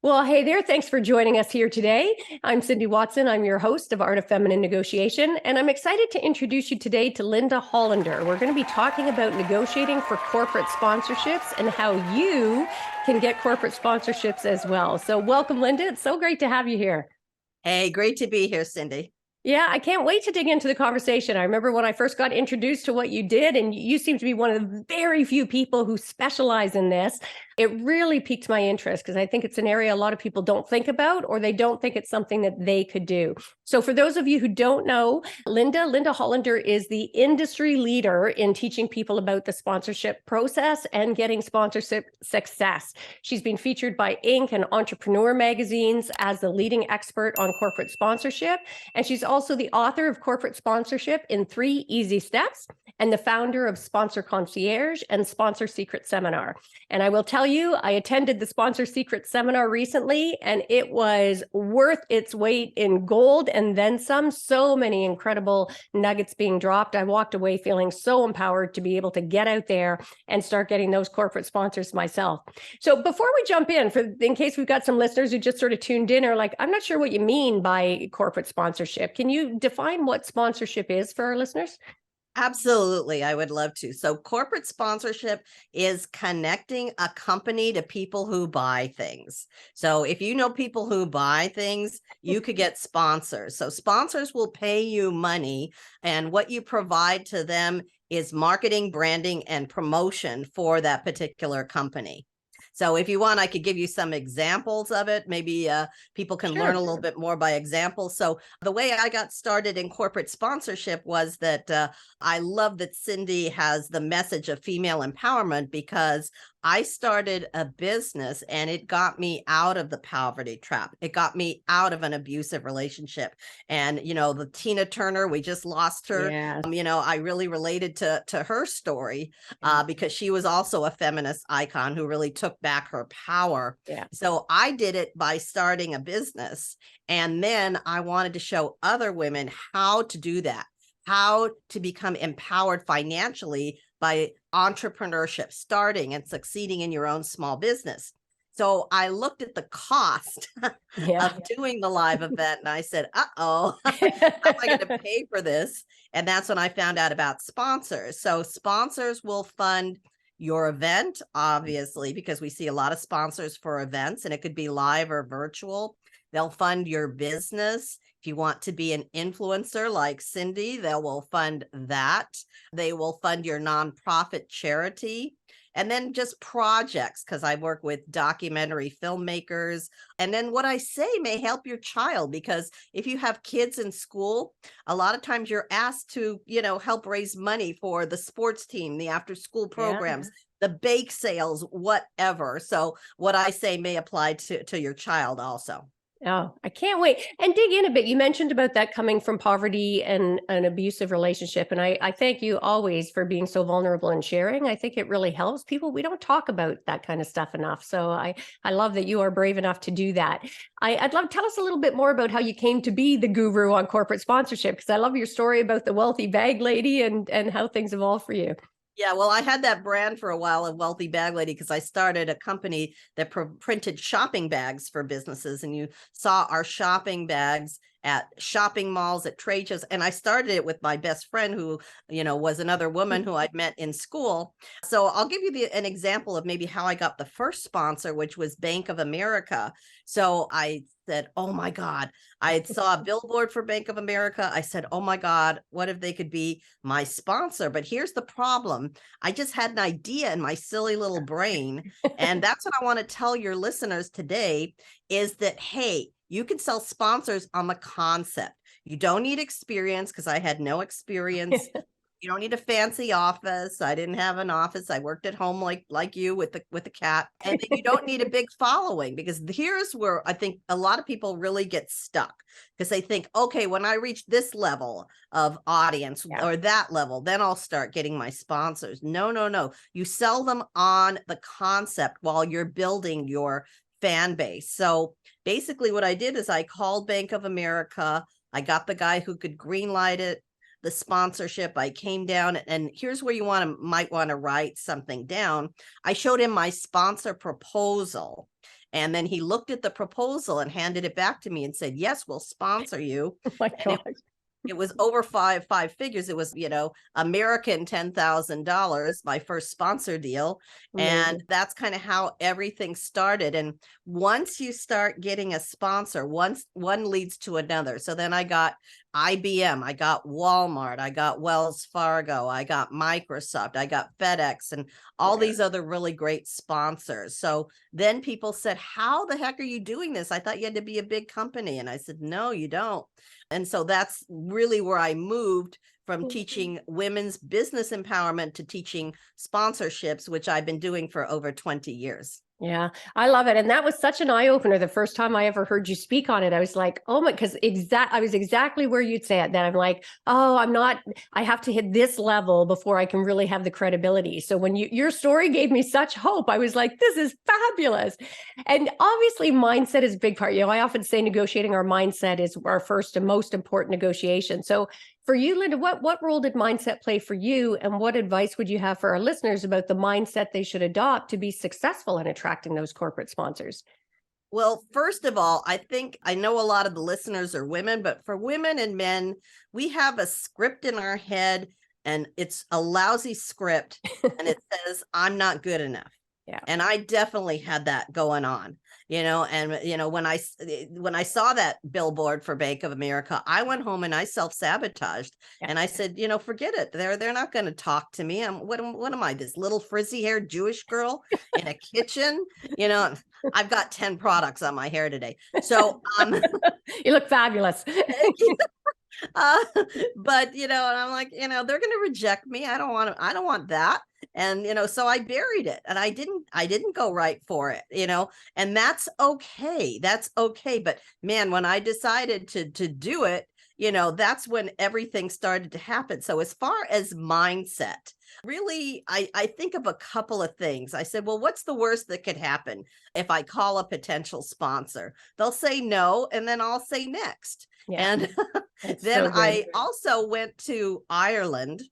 Well, hey there. Thanks for joining us here today. I'm Cindy Watson. I'm your host of Art of Feminine Negotiation, and I'm excited to introduce you today to Linda Hollander. We're going to be talking about negotiating for corporate sponsorships and how you can get corporate sponsorships as well. So welcome, Linda. It's so great to have you here. Hey, great to be here, Cindy. Yeah, I can't wait to dig into the conversation. I remember when I first got introduced to what you did, and you seem to be one of the very few people who specialize in this. It really piqued my interest because I think it's an area a lot of people don't think about, or they don't think it's something that they could do. So for those of you who don't know, Linda Hollander is the industry leader in teaching people about the sponsorship process and getting sponsorship success. She's been featured by Inc. and Entrepreneur magazines as the leading expert on corporate sponsorship. And she's also the author of Corporate Sponsorship in 3 Easy Steps and the founder of Sponsor Concierge and Sponsor Secret Seminar. And I will tell you, I attended the Sponsor Secret Seminar recently, and it was worth its weight in gold and then some. So many incredible nuggets being dropped. I walked away feeling so empowered to be able to get out there and start getting those corporate sponsors myself. So before we jump in case we've got some listeners who just sort of tuned in or like, I'm not sure what you mean by corporate sponsorship. Can you define what sponsorship is for our listeners? Absolutely, I would love to. So corporate sponsorship is connecting a company to people who buy things. So if you know people who buy things, you could get sponsors. So sponsors will pay you money, and what you provide to them is marketing, branding, and promotion for that particular company. So if you want, I could give you some examples of it. Maybe people can learn a little bit more by example. So the way I got started in corporate sponsorship was that I love that Cindy has the message of female empowerment, because I started a business and it got me out of the poverty trap. It got me out of an abusive relationship. And, the Tina Turner, we just lost her. Yeah. I really related to her story because she was also a feminist icon who really took back her power. Yeah. So I did it by starting a business. And then I wanted to show other women how to do that, how to become empowered financially by entrepreneurship, starting and succeeding in your own small business. So I looked at the cost of doing the live event and I said, how am I going to pay for this? And that's when I found out about sponsors. So sponsors will fund your event, obviously, because we see a lot of sponsors for events, and it could be live or virtual. They'll fund your business. If you want to be an influencer like Cindy, they will fund that. They will fund your nonprofit charity. And then just projects, because I work with documentary filmmakers. And then what I say may help your child, because if you have kids in school, a lot of times you're asked to, help raise money for the sports team, the after school programs, the bake sales, whatever. So what I say may apply to your child also. Oh, I can't wait. And dig in a bit. You mentioned about that coming from poverty and an abusive relationship. And I thank you always for being so vulnerable and sharing. I think it really helps people. We don't talk about that kind of stuff enough. So I love that you are brave enough to do that. I'd love to tell us a little bit more about how you came to be the guru on corporate sponsorship, because I love your story about the wealthy bag lady and how things evolved for you. Yeah, well, I had that brand for a while, a Wealthy Bag Lady, because I started a company that printed shopping bags for businesses. And you saw our shopping bags at shopping malls, at trade shows. And I started it with my best friend who, was another woman who I'd met in school. So I'll give you an example of maybe how I got the first sponsor, which was Bank of America. So I said, oh my God, I saw a billboard for Bank of America. I said, oh my God, what if they could be my sponsor? But here's the problem. I just had an idea in my silly little brain. And that's what I want to tell your listeners today is that, hey, you can sell sponsors on the concept. You don't need experience, because I had no experience. You don't need a fancy office. I didn't have an office. I worked at home like you with the cat. And then you don't need a big following, because here's where I think a lot of people really get stuck, because they think, okay, when I reach this level of audience or that level, then I'll start getting my sponsors. No. You sell them on the concept while you're building your fan base. So basically what I did is I called Bank of America. I got the guy who could greenlight it, the sponsorship. I came down, and here's where you might want to write something down. I showed him my sponsor proposal. And then he looked at the proposal and handed it back to me and said, yes, we'll sponsor you. Oh my And gosh. it was over five figures. It was, American $10,000, my first sponsor deal. Amazing. And that's kind of how everything started. And once you start getting a sponsor, one leads to another. So then I got IBM, I got Walmart, I got Wells Fargo, I got Microsoft, I got FedEx, and all these other really great sponsors. So then people said, how the heck are you doing this? I thought you had to be a big company. And I said, no, you don't. And so that's really where I moved from teaching women's business empowerment to teaching sponsorships, which I've been doing for over 20 years. Yeah, I love it. And that was such an eye opener. The first time I ever heard you speak on it, I was like, oh my, because I was exactly where you'd say it. That I'm like, oh, I have to hit this level before I can really have the credibility. So when your story gave me such hope, I was like, this is fabulous. And obviously mindset is a big part. I often say negotiating our mindset is our first and most important negotiation. So for you, Linda, what role did mindset play for you? And what advice would you have for our listeners about the mindset they should adopt to be successful in attracting those corporate sponsors? Well, first of all, I know a lot of the listeners are women, but for women and men, we have a script in our head, and it's a lousy script, and it says, I'm not good enough. Yeah. And I definitely had that going on, and, when I saw that billboard for Bank of America, I went home and I self-sabotaged. Yeah. And I said, forget it. They're not going to talk to me. What am I, this little frizzy haired Jewish girl in a kitchen? I've got 10 products on my hair today. So, you look fabulous. But and I'm like, they're going to reject me. I don't want that. And so I buried it, and I didn't go right for it, and that's okay. But man, when I decided to do it, that's when everything started to happen. So as far as mindset, really, I think of a couple of things. I said, well, what's the worst that could happen if I call a potential sponsor? They'll say no, and then I'll say next. Yeah. And then I also went to Ireland.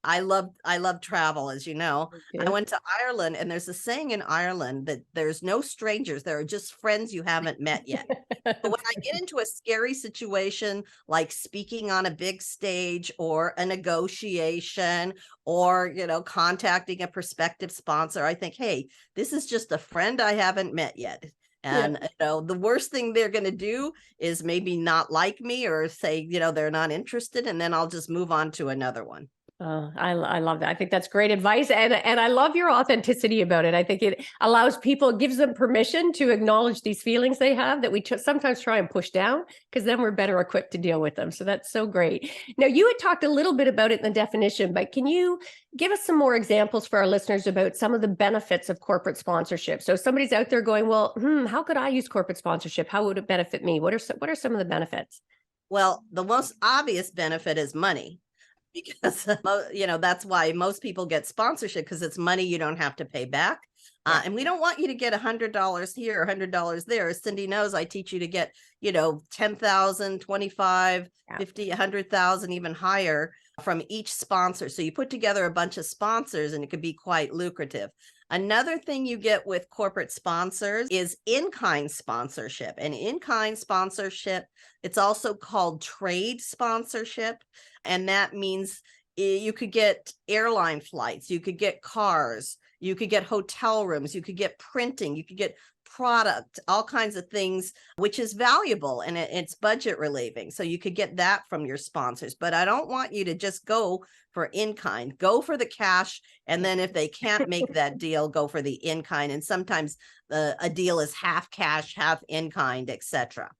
I love travel, as you know. I went to Ireland, and there's a saying in Ireland that there's no strangers. There are just friends you haven't met yet. But when I get into a scary situation, like speaking on a big stage or a negotiation or, contacting a prospective sponsor, I think, hey, this is just a friend I haven't met yet. And, the worst thing they're going to do is maybe not like me or say, they're not interested. And then I'll just move on to another one. I love that. I think that's great advice. And I love your authenticity about it. I think it allows people, gives them permission to acknowledge these feelings they have that we sometimes try and push down, because then we're better equipped to deal with them. So that's so great. Now, you had talked a little bit about it in the definition, but can you give us some more examples for our listeners about some of the benefits of corporate sponsorship? So if somebody's out there going, well, how could I use corporate sponsorship? How would it benefit me? What are some of the benefits? Well, the most obvious benefit is money. Because, that's why most people get sponsorship, because it's money you don't have to pay back. And we don't want you to get $100 here, $100 there. As Cindy knows, I teach you to get, 10,000, 25, 50, 100,000, even higher from each sponsor. So you put together a bunch of sponsors, and it could be quite lucrative. Another thing you get with corporate sponsors is in-kind sponsorship. And in-kind sponsorship, it's also called trade sponsorship. And that means you could get airline flights, you could get cars, you could get hotel rooms, you could get printing, you could get product, all kinds of things, which is valuable, and it's budget relieving. So you could get that from your sponsors. But I don't want you to just go for in-kind. Go for the cash. And then if they can't make that deal, go for the in-kind. And sometimes a deal is half cash, half in-kind, etc.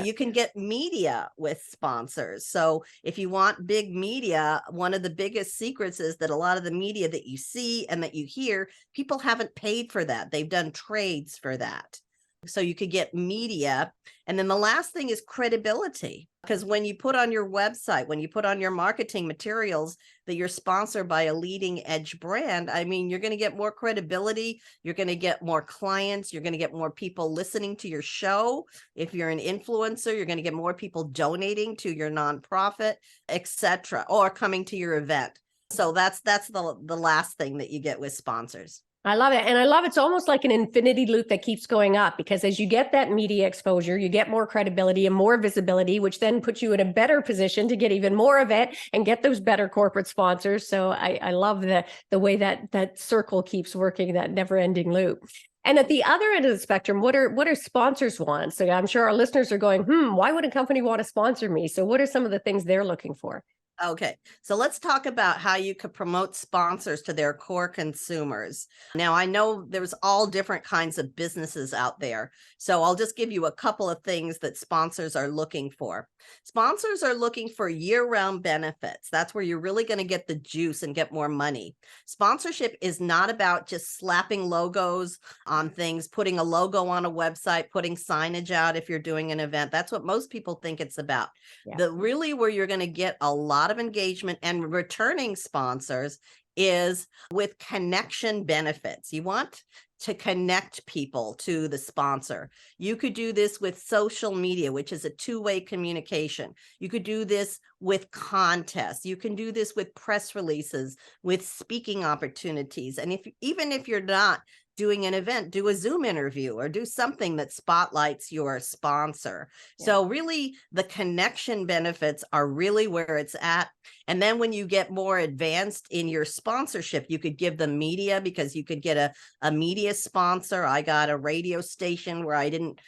You can get media with sponsors. So if you want big media, one of the biggest secrets is that a lot of the media that you see and that you hear, people haven't paid for that. They've done trades for that. So you could get media. And then the last thing is credibility. Because when you put on your website, when you put on your marketing materials that you're sponsored by a leading edge brand, I mean, you're going to get more credibility. You're going to get more clients. You're going to get more people listening to your show. If you're an influencer, you're going to get more people donating to your nonprofit, etc., or coming to your event. So that's the last thing that you get with sponsors. I love it. And I love it's almost like an infinity loop that keeps going up, because as you get that media exposure, you get more credibility and more visibility, which then puts you in a better position to get even more of it and get those better corporate sponsors. So I love the way that circle keeps working, that never ending loop. And at the other end of the spectrum, what are sponsors want? So I'm sure our listeners are going, why would a company want to sponsor me? So what are some of the things they're looking for? Okay, so let's talk about how you could promote sponsors to their core consumers. Now, I know there's all different kinds of businesses out there, so I'll just give you a couple of things that sponsors are looking for. Sponsors are looking for year-round benefits. That's where you're really going to get the juice and get more money. Sponsorship is not about just slapping logos on things, putting a logo on a website, putting signage out if you're doing an event. That's what most people think it's about. Yeah. Really where you're going to get a lot of engagement and returning sponsors is with connection benefits. You want to connect people to the sponsor. You could do this with social media, which is a two-way communication. You could do this with contests. You can do this with press releases, with speaking opportunities. And even if you're not doing an event, do a Zoom interview or do something that spotlights your sponsor. Yeah. So really the connection benefits are really where it's at. And then when you get more advanced in your sponsorship, you could give them media, because you could get a media sponsor. I got a radio station where I didn't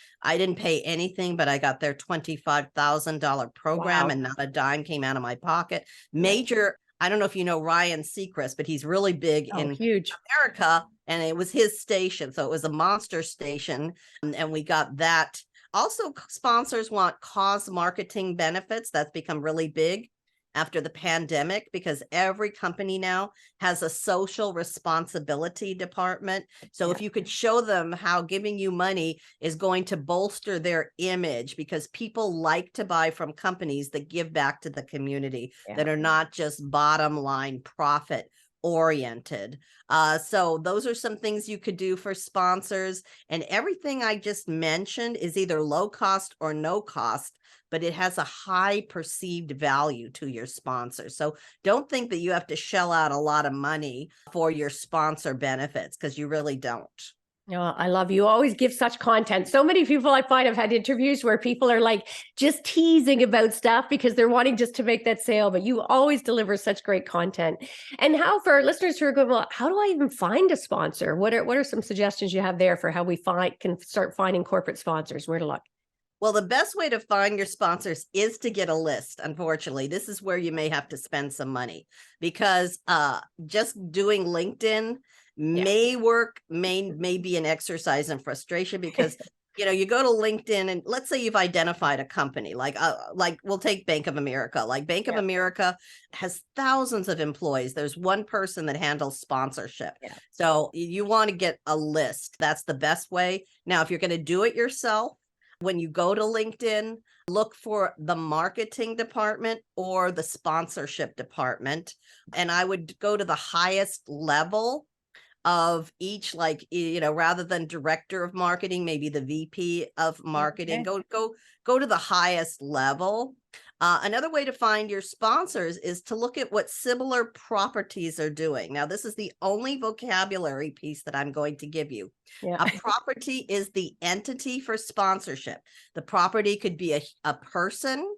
pay anything, but I got their $25,000 program. Wow. And not a dime came out of my pocket. Major, I don't know if you know Ryan Seacrest, but he's really big in huge America, and it was his station. So it was a monster station, and we got that. Also, sponsors want cause marketing benefits. That's become really big after the pandemic, because every company now has a social responsibility department. So if you could show them how giving you money is going to bolster their image, because people like to buy from companies that give back to the community, that are not just bottom line profit oriented. So those are some things you could do for sponsors. And everything I just mentioned is either low cost or no cost, but it has a high perceived value to your sponsor. So don't think that you have to shell out a lot of money for your sponsor benefits, because you really don't. Oh, I love you. Always give such content. So many people I find have had interviews where people are like just teasing about stuff because they're wanting just to make that sale, but you always deliver such great content. And how, for our listeners who are going, well, how do I even find a sponsor? What are some suggestions you have there for how we can start finding corporate sponsors? Where to look? Well, the best way to find your sponsors is to get a list. Unfortunately, this is where you may have to spend some money, because just doing LinkedIn may work, may be an exercise in frustration, because you go to LinkedIn and let's say you've identified a company like we'll take Bank of America. Like Bank of America has thousands of employees. There's one person that handles sponsorship. So you want to get a list. That's the best way. Now, if you're going to do it yourself, when you go to LinkedIn, look for the marketing department or the sponsorship department. And I would go to the highest level of each, like, rather than director of marketing, maybe the VP of marketing. Go to the highest level. Another way to find your sponsors is to look at what similar properties are doing. Now, this is the only vocabulary piece that I'm going to give you. A property is the entity for sponsorship. The property could be a person.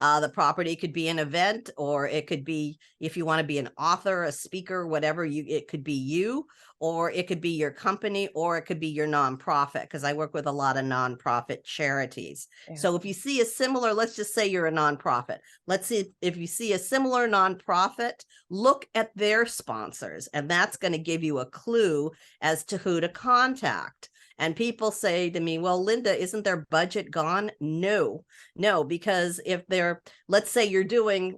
The property could be an event, or it could be, if you want to be an author, a speaker, whatever, it could be you, or it could be your company, or it could be your nonprofit, because I work with a lot of nonprofit charities. So if you see a similar, let's just say you're a nonprofit. Let's see if you see a similar nonprofit, look at their sponsors, and that's going to give you a clue as to who to contact. And people say to me, well, Linda, isn't their budget gone? No, because if let's say you're doing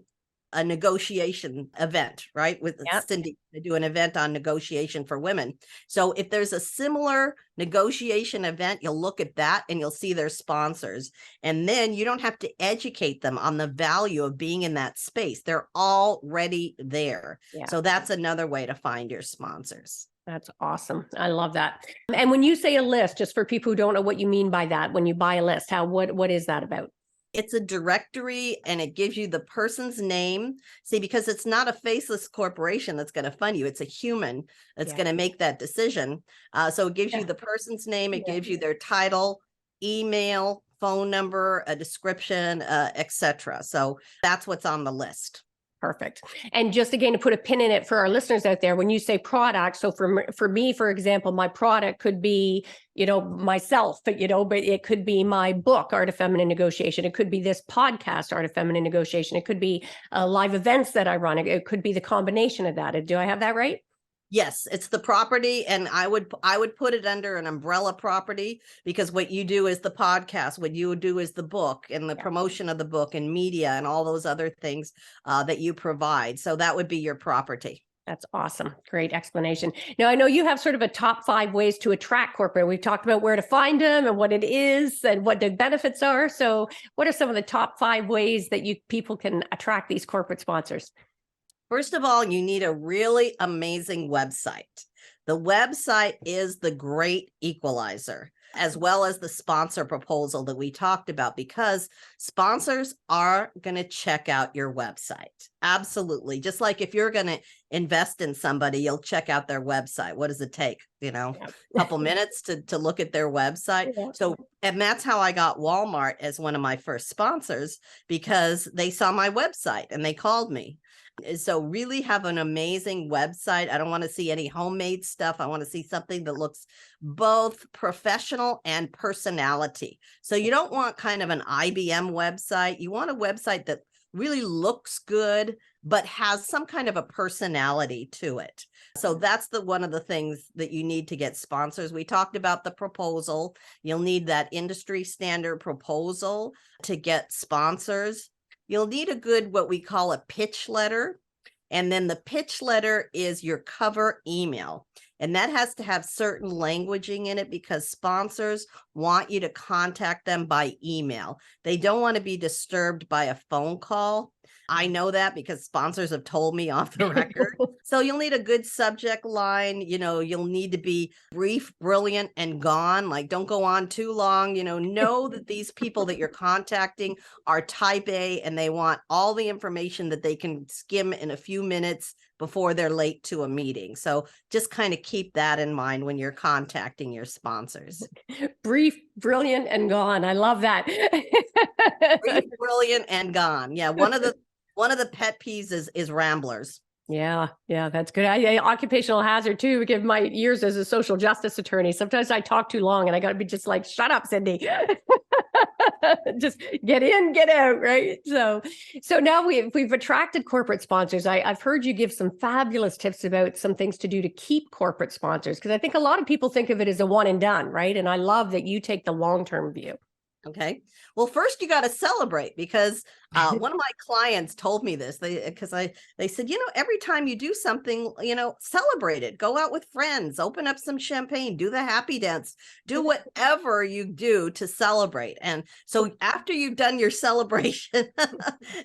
a negotiation event, right? With Cindy, they do an event on negotiation for women. So if there's a similar negotiation event, you'll look at that and you'll see their sponsors. And then you don't have to educate them on the value of being in that space. They're already there. So that's another way to find your sponsors. That's awesome. I love that. And when you say a list, just for people who don't know what you mean by that, when you buy a list, what is that about? It's a directory and it gives you the person's name. See, because it's not a faceless corporation that's going to fund you. It's a human that's going to make that decision. So it gives you the person's name. It gives you their title, email, phone number, a description, etc. So that's what's on the list. Perfect. And just again, to put a pin in it for our listeners out there, when you say product, so for me, for example, my product could be, myself, but it could be my book, Art of Feminine Negotiation. It could be this podcast, Art of Feminine Negotiation. It could be live events that I run. It could be the combination of that. Do I have that right? Yes, it's the property, and I would put it under an umbrella property, because what you do is the podcast, what you would do is the book and the promotion of the book and media and all those other things that you provide. So that would be your property. That's awesome. Great explanation. Now, I know you have sort of a top 5 ways to attract corporate. We've talked about where to find them and what it is and what the benefits are. So what are some of the top 5 ways that people can attract these corporate sponsors? First of all, you need a really amazing website. The website is the great equalizer, as well as the sponsor proposal that we talked about, because sponsors are going to check out your website. Absolutely. Just like if you're going to invest in somebody, you'll check out their website. What does it take? A couple minutes to look at their website. So, and that's how I got Walmart as one of my first sponsors, because they saw my website and they called me. So really have an amazing website. I don't want to see any homemade stuff. I want to see something that looks both professional and personality. So you don't want kind of an IBM website. You want a website that really looks good, but has some kind of a personality to it. So that's one of the things that you need to get sponsors. We talked about the proposal. You'll need that industry standard proposal to get sponsors. You'll need a good, what we call a pitch letter. And then the pitch letter is your cover email. And that has to have certain languaging in it, because sponsors want you to contact them by email. They don't want to be disturbed by a phone call. I know that because sponsors have told me off the record. So you'll need a good subject line. You'll need to be brief, brilliant, and gone. Like, don't go on too long. Know that these people that you're contacting are type A, and they want all the information that they can skim in a few minutes before they're late to a meeting. So just kind of keep that in mind when you're contacting your sponsors. Brief, brilliant, and gone. I love that. Brief, brilliant, and gone. Yeah. One of the pet peeves is ramblers. Yeah, that's good. I occupational hazard too, because my years as a social justice attorney. Sometimes I talk too long and I got to be just like, shut up, Cindy. Just get in, get out, right? So now we've attracted corporate sponsors. I've heard you give some fabulous tips about some things to do to keep corporate sponsors, because I think a lot of people think of it as a one and done, right? And I love that you take the long-term view. Okay. Well, first you got to celebrate, because one of my clients told me this. They said, every time you do something, celebrate it. Go out with friends, open up some champagne, do the happy dance, do whatever you do to celebrate. And so after you've done your celebration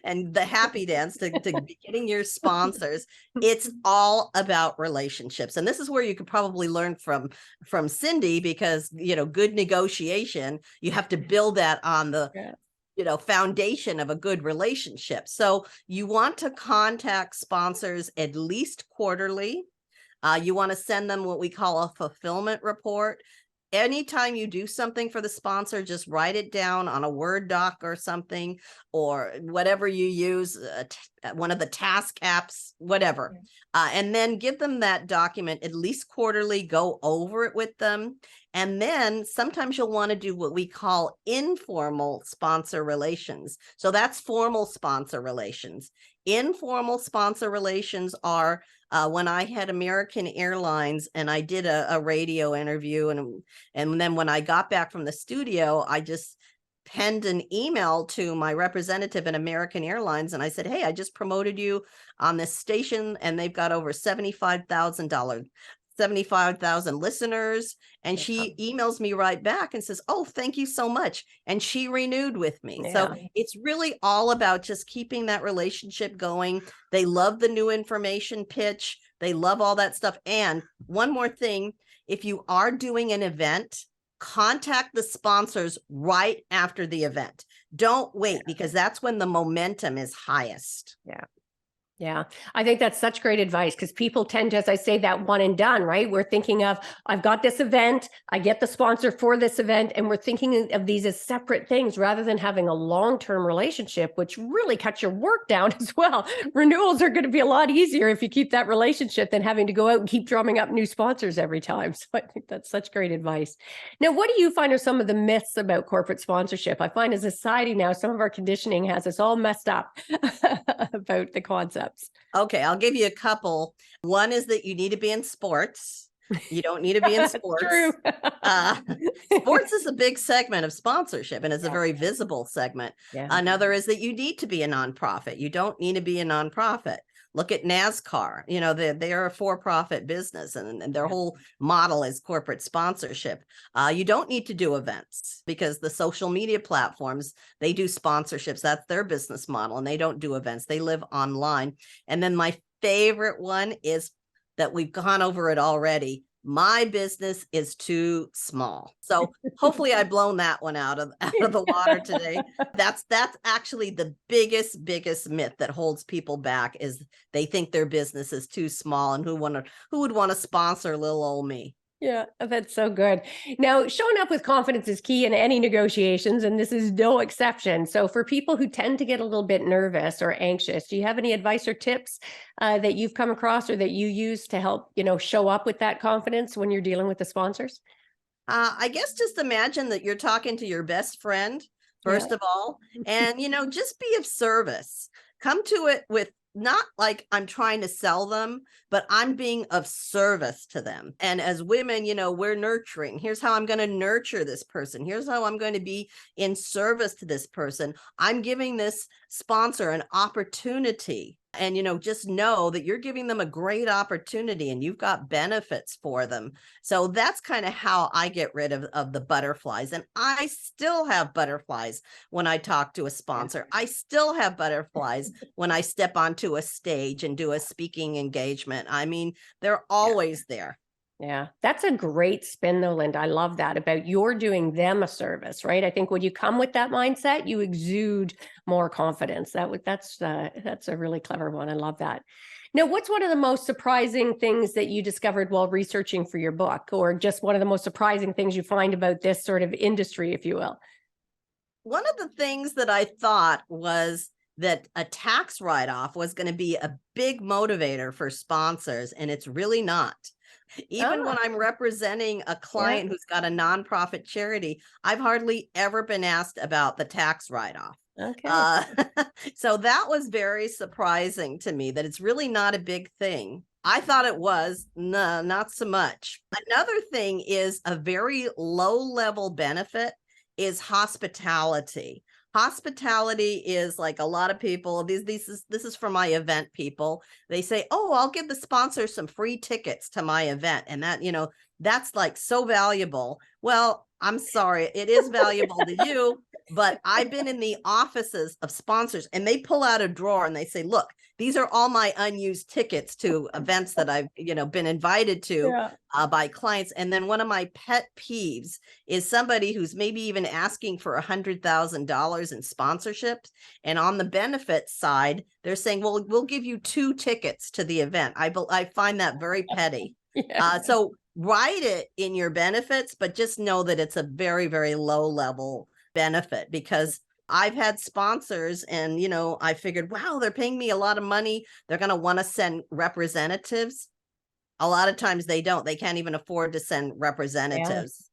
and the happy dance to be getting your sponsors, it's all about relationships. And this is where you could probably learn from Cindy, because, good negotiation, you have to build that on the foundation of a good relationship. So you want to contact sponsors at least quarterly. You want to send them what we call a fulfillment report. Anytime you do something for the sponsor, just write it down on a Word doc or something, or whatever you use, one of the task apps, whatever. And then give them that document at least quarterly, go over it with them. And then sometimes you'll want to do what we call informal sponsor relations. So that's formal sponsor relations. Informal sponsor relations are when I had American Airlines and I did a radio interview, and then when I got back from the studio, I just penned an email to my representative in American Airlines, and I said, hey, I just promoted you on this station, and they've got over 75,000 listeners. And she emails me right back and says, oh, thank you so much. And she renewed with me. Yeah. So it's really all about just keeping that relationship going. They love the new information pitch. They love all that stuff. And one more thing, if you are doing an event, contact the sponsors right after the event. Don't wait, because that's when the momentum is highest. Yeah. Yeah, I think that's such great advice, because people tend to, as I say, that one and done, right? We're thinking of, I've got this event, I get the sponsor for this event, and we're thinking of these as separate things rather than having a long-term relationship, which really cuts your work down as well. Renewals are going to be a lot easier if you keep that relationship than having to go out and keep drumming up new sponsors every time. So I think that's such great advice. Now, what do you find are some of the myths about corporate sponsorship? I find as a society now, some of our conditioning has us all messed up about the concepts. Okay, I'll give you a couple. One is that you need to be in sports. You don't need to be in sports. True. Sports is a big segment of sponsorship, and it's a very visible segment. Yeah. Another is that you need to be a nonprofit. You don't need to be a nonprofit. Look at NASCAR. You know, they are a for-profit business, and their whole model is corporate sponsorship. You don't need to do events, because the social media platforms, they do sponsorships. That's their business model, and they don't do events. They live online. And then my favorite one is that we've gone over it already. My business is too small. So hopefully I've blown that one out of the water today. That's actually the biggest myth that holds people back, is they think their business is too small, and who would want to sponsor little old me. Yeah, that's so good. Now, showing up with confidence is key in any negotiations, and this is no exception. So for people who tend to get a little bit nervous or anxious, do you have any advice or tips that you've come across or that you use to help, show up with that confidence when you're dealing with the sponsors? I guess just imagine that you're talking to your best friend, first of all, and, just be of service. Come to it with, not like I'm trying to sell them, but I'm being of service to them. And as women, we're nurturing. Here's how I'm going to nurture this person. Here's how I'm going to be in service to this person. I'm giving this sponsor an opportunity. And, just know that you're giving them a great opportunity, and you've got benefits for them. So that's kind of how I get rid of the butterflies. And I still have butterflies when I talk to a sponsor. I still have butterflies when I step onto a stage and do a speaking engagement. I mean, they're always there. Yeah, that's a great spin though, Linda. I love that, about you're doing them a service, right? I think when you come with that mindset, you exude more confidence. That's a really clever one. I love that. Now, what's one of the most surprising things that you discovered while researching for your book, or just one of the most surprising things you find about this sort of industry, if you will? One of the things that I thought was that a tax write-off was going to be a big motivator for sponsors, and it's really not. Even when I'm representing a client who's got a nonprofit charity, I've hardly ever been asked about the tax write-off. Okay. So that was very surprising to me, that it's really not a big thing. I thought it was. No, not so much. Another thing is a very low-level benefit is hospitality. Hospitality is like, a lot of people, this is for my event people. They say, oh, I'll give the sponsor some free tickets to my event. And that, that's like so valuable. Well, I'm sorry, it is valuable to you, but I've been in the offices of sponsors, and they pull out a drawer and they say, look, these are all my unused tickets to events that I've, been invited to by clients. And then one of my pet peeves is somebody who's maybe even asking for $100,000 in sponsorships. And on the benefits side, they're saying, well, we'll give you 2 tickets to the event. I find that very petty. So write it in your benefits, but just know that it's a very, very low level benefit, because I've had sponsors and, I figured, wow, they're paying me a lot of money. They're going to want to send representatives. A lot of times they don't. They can't even afford to send representatives.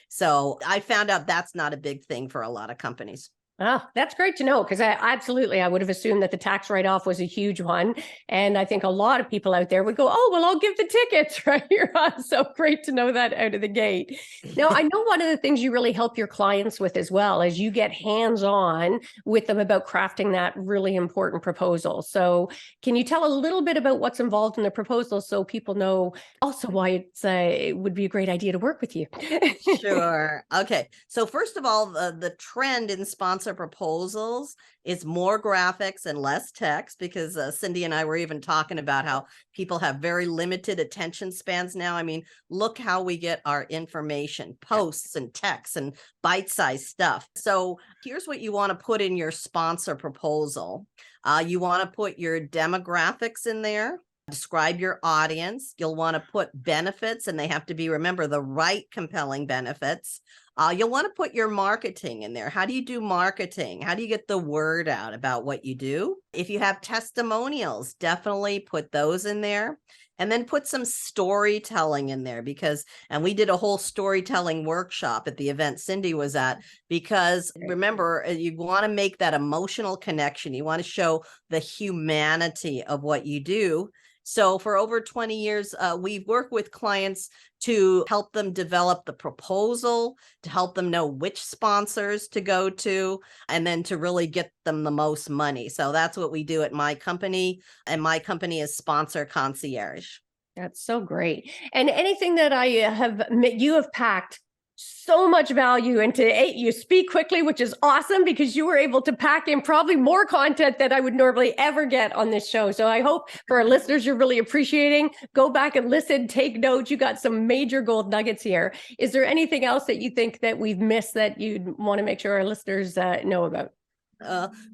So I found out that's not a big thing for a lot of companies. Oh, that's great to know, because I would have assumed that the tax write-off was a huge one. And I think a lot of people out there would go, oh, well, I'll give the tickets right here on. So great to know that out of the gate. Now, I know one of the things you really help your clients with as well is you get hands-on with them about crafting that really important proposal. So can you tell a little bit about what's involved in the proposal, so people know also why it would be a great idea to work with you? Sure. Okay. So first of all, the trend in sponsorship sponsor proposals is more graphics and less text, because Cindy and I were even talking about how people have very limited attention spans now. I mean, look how we get our information, posts and texts and bite-sized stuff. So here's what you want to put in your sponsor proposal. You want to put your demographics in there. Describe your audience. You'll want to put benefits, and they have to be, remember, the right compelling benefits. You'll want to put your marketing in there. How do you do marketing? How do you get the word out about what you do? If you have testimonials, definitely put those in there. And then put some storytelling in there, and we did a whole storytelling workshop at the event Cindy was at, because remember, you want to make that emotional connection. You want to show the humanity of what you do. So for over 20 years, we've worked with clients to help them develop the proposal, to help them know which sponsors to go to, and then to really get them the most money. So that's what we do at my company, and my company is Sponsor Concierge. That's so great. And anything that you have packed so much value into it. You speak quickly, which is awesome, because you were able to pack in probably more content than I would normally ever get on this show. So I hope for our listeners, you're really appreciating. Go back and listen, take notes. You got some major gold nuggets here. Is there anything else that you think that we've missed that you'd want to make sure our listeners know about?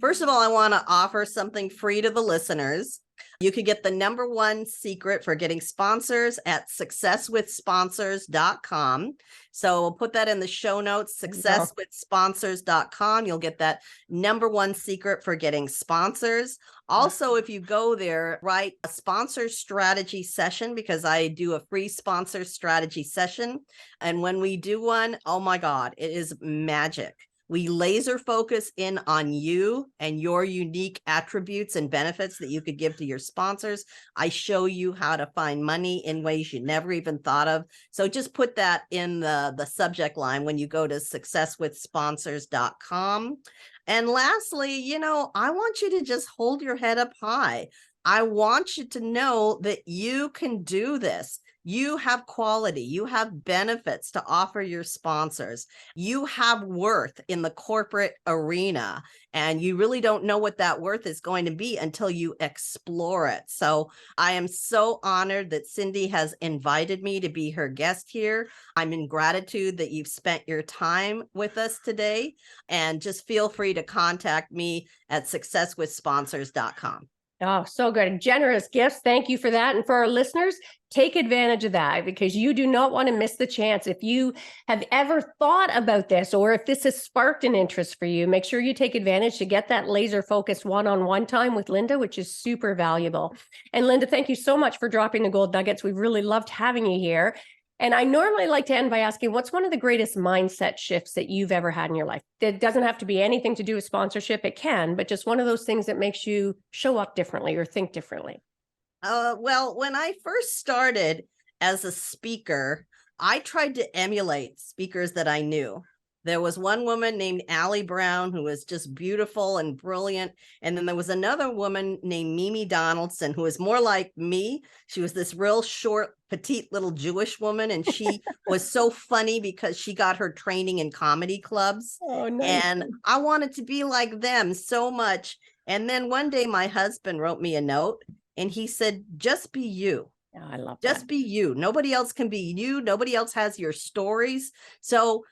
First of all, I want to offer something free to the listeners. You could get the #1 secret for getting sponsors at successwithsponsors.com. So we'll put that in the show notes, successwithsponsors.com. You'll get that #1 secret for getting sponsors. Also, if you go there, write a sponsor strategy session, because I do a free sponsor strategy session. And when we do one, oh my God, it is magic. We laser focus in on you and your unique attributes and benefits that you could give to your sponsors. I show you how to find money in ways you never even thought of. So just put that in the subject line when you go to successwithsponsors.com. And lastly, I want you to just hold your head up high. I want you to know that you can do this. You have quality, you have benefits to offer your sponsors. You have worth in the corporate arena, and you really don't know what that worth is going to be until you explore it. So I am so honored that Cindy has invited me to be her guest here. I'm in gratitude that you've spent your time with us today, and just feel free to contact me at successwithsponsors.com. Oh, so good. Generous gifts. Thank you for that. And for our listeners, take advantage of that, because you do not want to miss the chance. If you have ever thought about this, or if this has sparked an interest for you, make sure you take advantage to get that laser focused one-on-one time with Linda, which is super valuable. And Linda, thank you so much for dropping the gold nuggets. We've really loved having you here. And I normally like to end by asking, what's one of the greatest mindset shifts that you've ever had in your life? It doesn't have to be anything to do with sponsorship. It can, but just one of those things that makes you show up differently or think differently. Well, when I first started as a speaker, I tried to emulate speakers that I knew. There was one woman named Allie Brown who was just beautiful and brilliant. And then there was another woman named Mimi Donaldson who was more like me. She was this real short, petite little Jewish woman. And she was so funny because she got her training in comedy clubs. Oh, nice. And I wanted to be like them so much. And then one day my husband wrote me a note and he said, just be you. Oh, I love Just that. be you. Nobody else can be you. Nobody else has your stories. So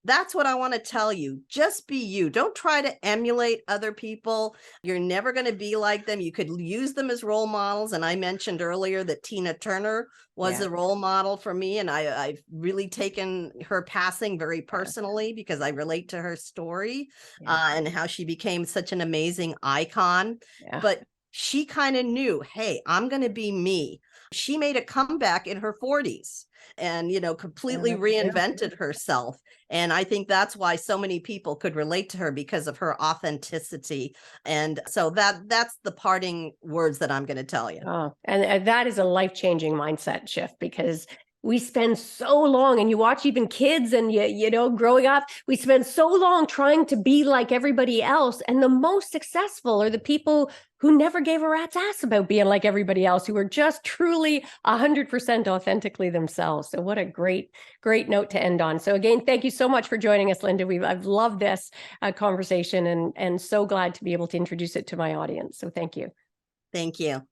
that's what I want to tell you. Just be you. Don't try to emulate other people. You're never going to be like them. You could use them as role models. And I mentioned earlier that Tina Turner was a role model for me. And I've really taken her passing very personally because I relate to her story and how she became such an amazing icon. But she kind of knew, hey, I'm going to be me. She made a comeback in her 40s and, completely reinvented herself. And I think that's why so many people could relate to her, because of her authenticity. And so that's the parting words that I'm going to tell you. Oh, and that is a life-changing mindset shift, because We spend so long, and you watch even kids and you know, growing up, we spend so long trying to be like everybody else. And the most successful are the people who never gave a rat's ass about being like everybody else, who are just truly 100% authentically themselves. So what a great note to end on. So again, thank you so much for joining us, Linda. I've loved this conversation, and so glad to be able to introduce it to my audience. So thank you. Thank you.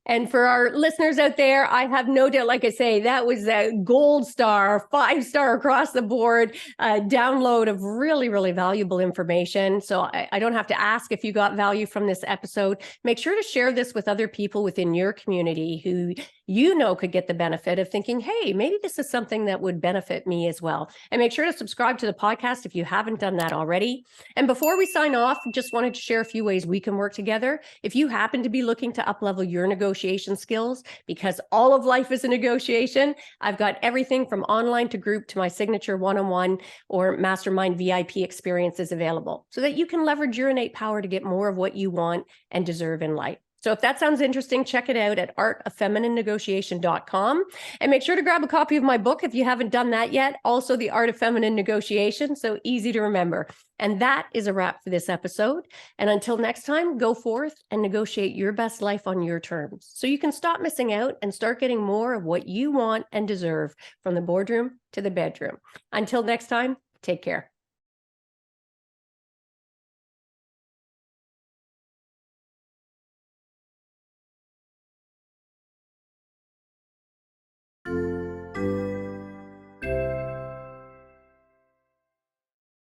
And for our listeners out there, I have no doubt, like I say, that was a gold star, 5-star across the board download of really, really valuable information. So I don't have to ask if you got value from this episode. Make sure to share this with other people within your community who you know could get the benefit of thinking, hey, maybe this is something that would benefit me as well. And make sure to subscribe to the podcast if you haven't done that already. And before we sign off, just wanted to share a few ways we can work together. If you happen to be looking to up-level your negotiation skills, because all of life is a negotiation, I've got everything from online to group to my signature one-on-one or mastermind VIP experiences available so that you can leverage your innate power to get more of what you want and deserve in life. So if that sounds interesting, check it out at artoffemininenegotiation.com, and make sure to grab a copy of my book if you haven't done that yet. Also, The Art of Feminine Negotiation, so easy to remember. And that is a wrap for this episode. And until next time, go forth and negotiate your best life on your terms so you can stop missing out and start getting more of what you want and deserve from the boardroom to the bedroom. Until next time, take care.